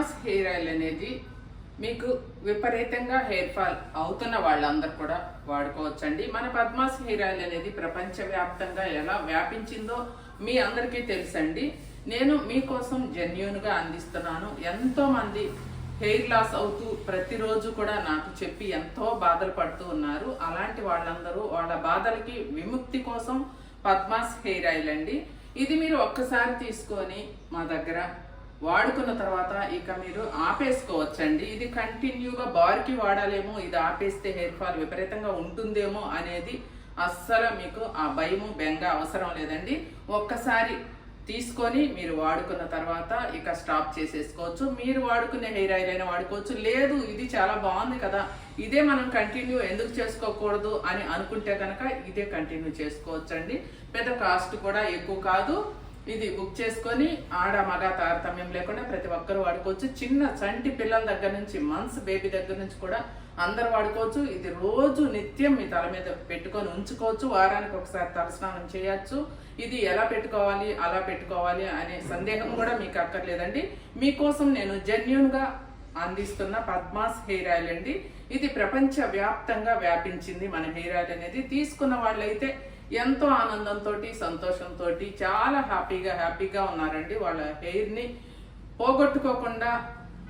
Padma's hair oil అనేది మీకు విపరీతంగా హెయిర్ ఫాల్ అవుతున్న వాళ్ళందరూ కూడా వాడుకోవచ్చండి. మన పద్మాస్ హెయిర్ ఆయిల్ అనేది ప్రపంచవ్యాప్తంగా ఎలా వ్యాపించిందో మీ అందరికీ తెలుసండి. నేను మీకోసం జెన్యూన్గా అందిస్తున్నాను. ఎంతో మంది హెయిర్ లాస్ అవుతూ ప్రతిరోజు కూడా నాకు చెప్పి ఎంతో బాధలు పడుతూ ఉన్నారు. అలాంటి వాళ్ళందరూ వాళ్ళ బాధలకి విముక్తి కోసం పద్మాస్ హెయిర్ ఆయిల్ అండి. ఇది మీరు ఒక్కసారి తీసుకొని మా దగ్గర వాడుకున్న తర్వాత ఇక మీరు ఆపేసుకోవచ్చండి. ఇది కంటిన్యూగా బార్కి వాడాలేమో, ఇది ఆపేస్తే హెయిర్ ఫాల్ విపరీతంగా ఉంటుందేమో అనేది అస్సలు మీకు ఆ భయము బెంగ అవసరం లేదండి. ఒక్కసారి తీసుకొని మీరు వాడుకున్న తర్వాత ఇక స్టాప్ చేసేసుకోవచ్చు. మీరు వాడుకునే హెయిర్ ఆయిల్ అయినా వాడుకోవచ్చు. లేదు ఇది చాలా బాగుంది కదా, ఇదే మనం కంటిన్యూ ఎందుకు చేసుకోకూడదు అని అనుకుంటే కనుక ఇదే కంటిన్యూ చేసుకోవచ్చండి. పెద్ద కాస్ట్ కూడా ఎక్కువ కాదు. ఇది బుక్ చేసుకొని ఆడ మగ తారతమ్యం లేకుండా ప్రతి ఒక్కరు వాడుకోవచ్చు. చిన్న చంటి పిల్లల దగ్గర నుంచి మంత్స్ బేబీ దగ్గర నుంచి కూడా అందరు వాడుకోవచ్చు. ఇది రోజు నిత్యం మీ తల మీద పెట్టుకొని ఉంచుకోవచ్చు. వారానికి ఒకసారి తలస్నానం చేయొచ్చు. ఇది ఎలా పెట్టుకోవాలి అలా పెట్టుకోవాలి అనే సందేహం కూడా మీకు అక్కర్లేదండి. మీకోసం నేను జెన్యూన్గా అందిస్తున్న పద్మాస్ హెయిర్ ఆయిల్ అండి. ఇది ప్రపంచ వ్యాప్తంగా వ్యాపించింది. మన హెయిర్ ఆయిల్ అనేది తీసుకున్న వాళ్ళైతే ఎంతో ఆనందంతో సంతోషంతో చాలా హ్యాపీగా ఉన్నారండి. వాళ్ళ హెయిర్ని పోగొట్టుకోకుండా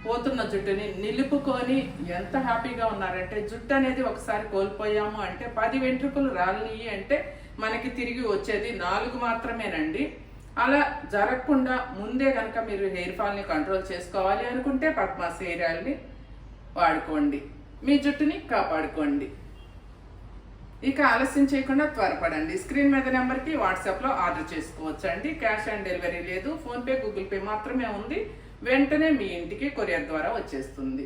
పోతున్న జుట్టుని నిలుపుకొని ఎంత హ్యాపీగా ఉన్నారంటే, జుట్టు అనేది ఒకసారి కోల్పోయాము అంటే 10 వెంట్రుకలు రాలినాయి అంటే మనకి తిరిగి వచ్చేది 4 మాత్రమేనండి. అలా జరగకుండా ముందే కనుక మీరు హెయిర్ ఫాల్ని కంట్రోల్ చేసుకోవాలి అనుకుంటే పద్మాస్ హెయిర్ ఆయిల్ని వాడుకోండి. మీ జుట్టుని కాపాడుకోండి. ఇక ఆలస్యం చేయకుండా త్వరపడండి. స్క్రీన్ మీద నెంబర్కి వాట్సాప్లో ఆర్డర్ చేసుకోవచ్చు అండి. క్యాష్ ఆన్ డెలివరీ లేదు. ఫోన్పే గూగుల్ పే మాత్రమే ఉంది. వెంటనే మీ ఇంటికి కొరియర్ ద్వారా వచ్చేస్తుంది.